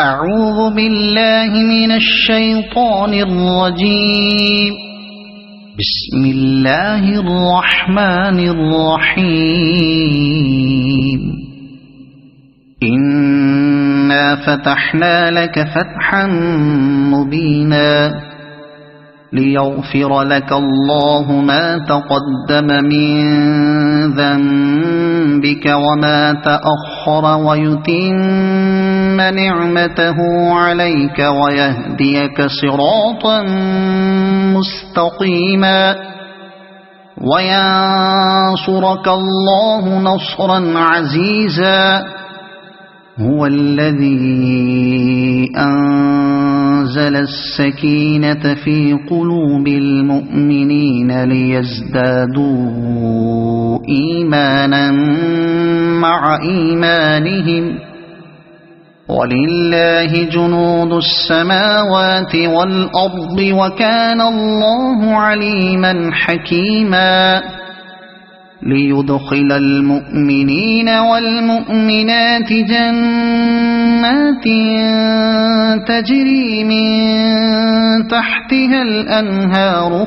أعوذ بالله من الشيطان الرجيم. بسم الله الرحمن الرحيم. إنا فتحنا لك فتحا مبينا ليغفر لك الله ما تقدم من ذنبك وما تأخر ويتم نعمته عليك ويهديك صراطا مستقيما وينصرك الله نصرا عزيزا. هو الذي أنزل السكينة في قلوب المؤمنين ليزدادوا إيمانا مع إيمانهم ولله جنود السماوات والأرض وكان الله عليما حكيما. ليدخل المؤمنين والمؤمنات جنات تجري من تحتها الأنهار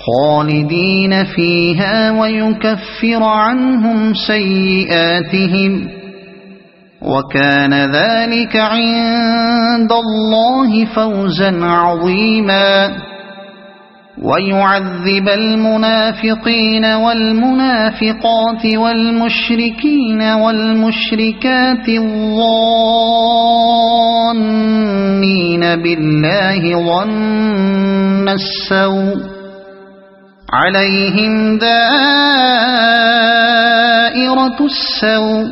خالدين فيها ويكفر عنهم سيئاتهم وكان ذلك عند الله فوزا عظيما. ويعذب المنافقين والمنافقات والمشركين والمشركات الظانين بالله ظن السوء عليهم دائرة السوء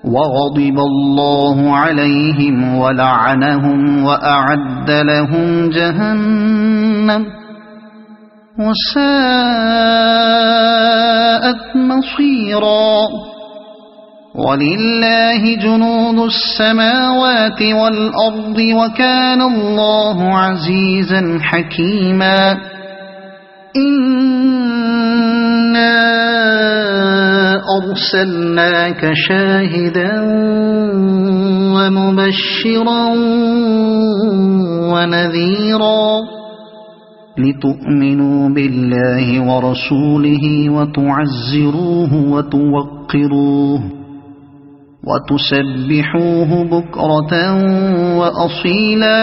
وغضب الله عليهم ولعنهم وأعد لهم جهنم وساءت مصيرا. ولله جنود السماوات والأرض وكان الله عزيزا حكيما. إنا أرسلناك شاهدا ومبشرا ونذيرا لتؤمنوا بالله ورسوله وتعزروه وتوقروه وتسبحوه بكرة وأصيلا.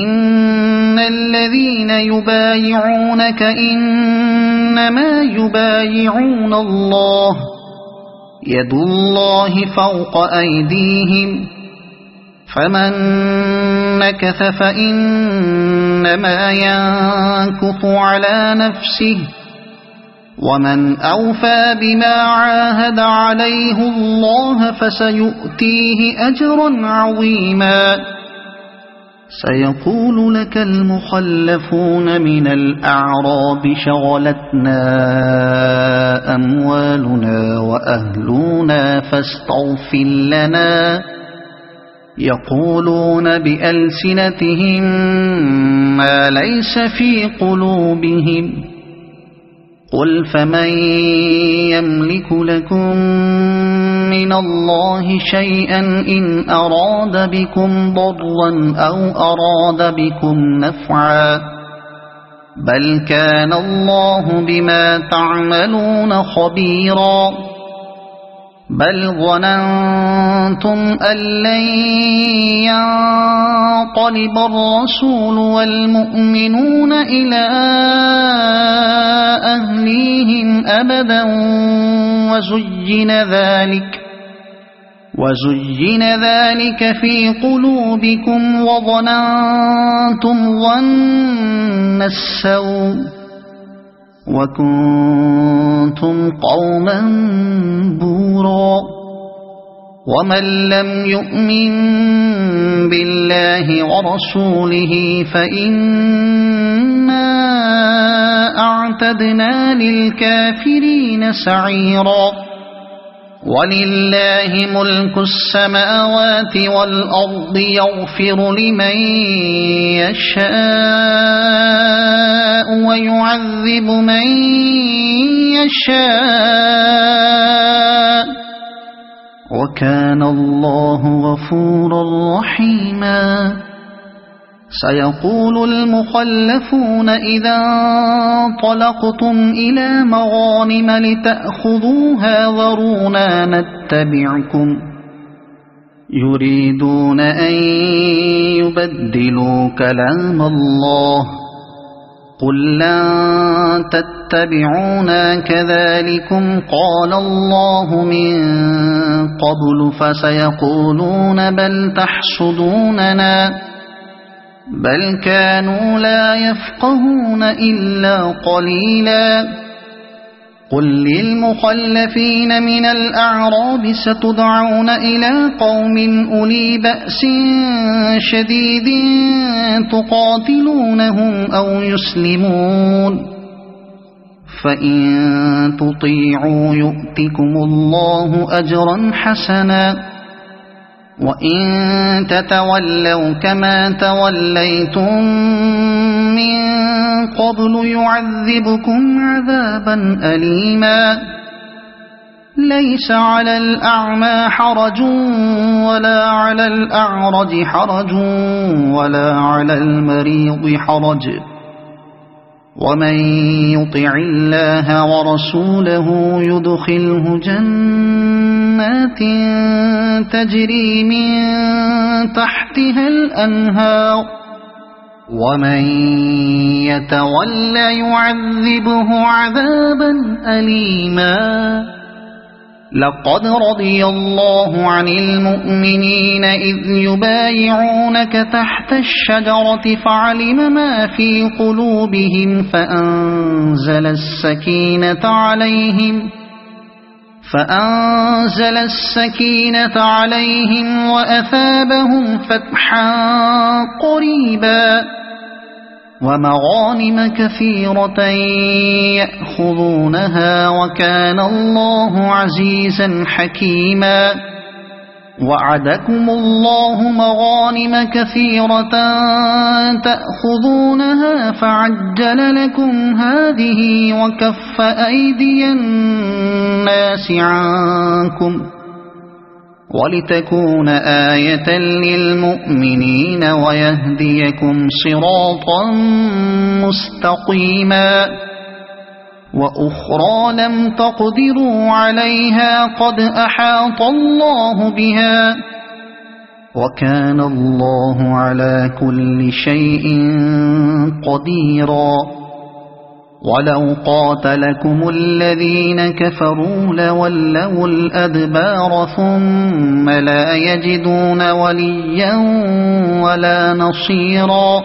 إن الذين يبايعونك إنما يبايعون الله يد الله فوق أيديهم فمن نكث فإنما ينكث على نفسه ومن أوفى بما عاهد عليه الله فسيؤتيه أجرا عظيما. سيقول لك المخلفون من الأعراب شغلتنا أموالنا وأهلنا فاستغفر لنا. يقولون بألسنتهم ما ليس في قلوبهم قل فمن يملك لكم من الله شيئا إن أراد بكم ضرا أو أراد بكم نفعا بل كان الله بما تعملون خبيرا. بل ظننتم أن لن ينقلب الرسول والمؤمنون إلى أهليهم أبدا وزين ذلك في قلوبكم وظننتم ظن السوء وكنتم قوما بورا. ومن لم يؤمن بالله ورسوله فإنا أعتدنا للكافرين سعيرا. ولله ملك السماوات والأرض يغفر لمن يشاء ويعذب من يشاء وكان الله غفورا رحيما سيقول المخلفون إذا انطلقتم إلى مغانم لتأخذوها ذرونا نتبعكم يريدون أن يبدلوا كلام الله قل لن تتبعونا كذلكم قال الله من قبل فسيقولون بل تحسدوننا بل كانوا لا يفقهون إلا قليلا قل للمخلفين من الأعراب ستدعون إلى قوم أولي بأس شديد تقاتلونهم أو يسلمون فإن تطيعوا يؤتكم الله أجرا حسنا وإن تتولوا كما توليتم من قبل يعذبكم عذابا أليما ليس على الأعمى حرج ولا على الأعرج حرج ولا على المريض حرج ومن يطع الله ورسوله يدخله جنات تجري من تحتها الأنهار ومن يتولى يعذبه عذابا أليما لقد رضي الله عن المؤمنين إذ يبايعونك تحت الشجرة فعلم ما في قلوبهم فأنزل السكينة عليهم وأثابهم فتحا قريبا ومغانم كثيرة يأخذونها وكان الله عزيزا حكيما وعدكم الله مغانم كثيرة تأخذونها فعجل لكم هذه وكف أيدي الناس عنكم ولتكون آية للمؤمنين ويهديكم صراطا مستقيما وأخرى لم تقدروا عليها قد أحاط الله بها وكان الله على كل شيء قديرا ولو قاتلكم الذين كفروا لولوا الأدبار ثم لا يجدون وليا ولا نصيرا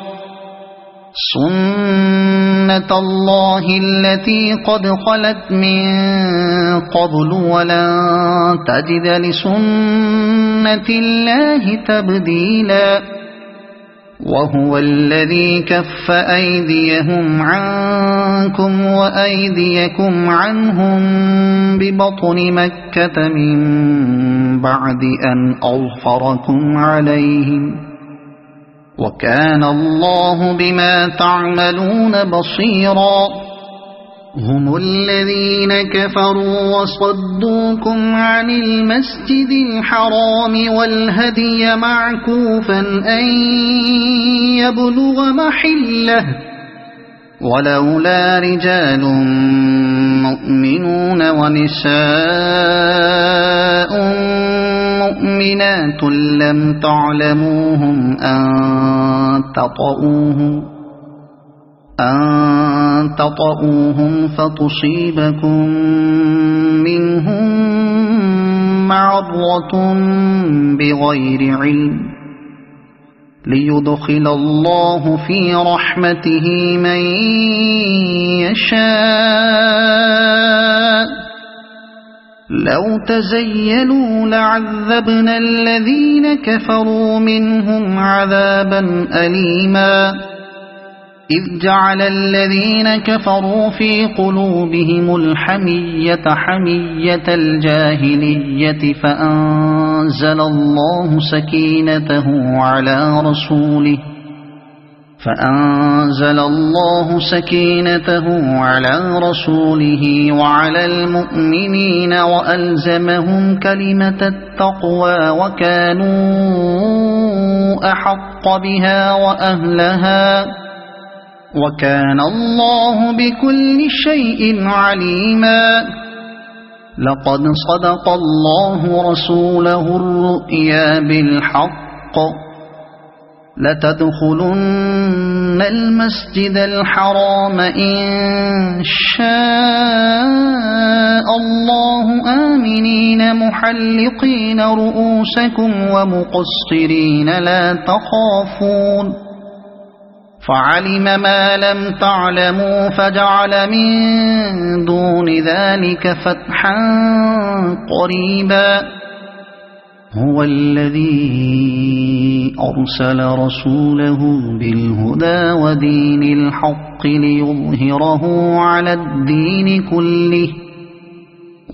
سنة الله التي قد خلت من قبل ولن تجد لسنة الله تبديلا وهو الذي كف أيديهم عنكم وأيديكم عنهم ببطن مكة من بعد أن أظفركم عليهم وكان الله بما تعملون بصيرا هم الذين كفروا وصدوكم عن المسجد الحرام والهدي معكوفا أن يبلغ محله ولولا رجال مؤمنون ونساء مؤمنات لم تعلموهم أن تطؤوهم فتصيبكم منهم معرة بغير علم ليدخل الله في رحمته من يشاء لو تزيلوا لعذبنا الذين كفروا منهم عذابا أليما إذ جعل الذين كفروا في قلوبهم الحمية حمية الجاهلية فأنزل الله سكينته على رسوله فأنزل الله سكينته على رسوله وعلى المؤمنين وألزمهم كلمة التقوى وكانوا أحق بها وأهلها وكان الله بكل شيء عليما. لقد صدق الله رسوله الرؤيا بالحق لتدخلن المسجد الحرام إن شاء الله آمنين محلقين رؤوسكم ومقصرين لا تخافون فعلم ما لم تعلموا فجعل من دون ذلك فتحا قريبا. هو الذي أرسل رسوله بالهدى ودين الحق ليظهره على الدين كله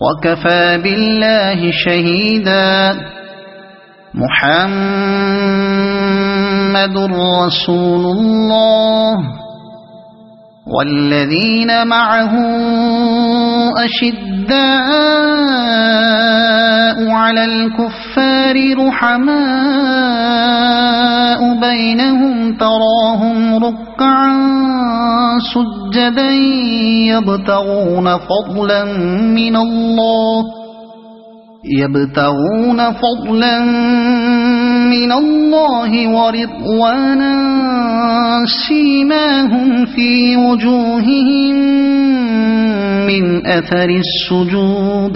وكفى بالله شهيدا. محمد رسول الله والذين معه أشداء على الكفار رحماء بينهم تراهم ركعا سجدا يبتغون فضلا من الله ورضوانا سيماهم في وجوههم من أثر السجود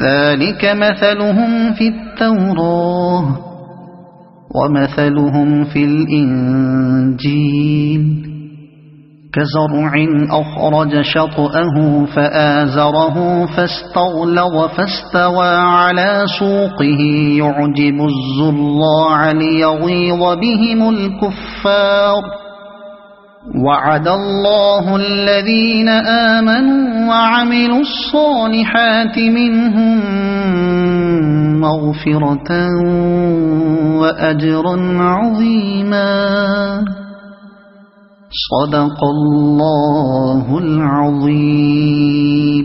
ذلك مثلهم في التوراة ومثلهم في الإنجيل كزرع أخرج شطأه فآزره فاستغلظ فاستوى على سوقه يعجب الزراع ليغيظ بهم الكفار. وعد الله الذين آمنوا وعملوا الصالحات منهم مغفرة وأجرا عظيما. صدق الله العظيم.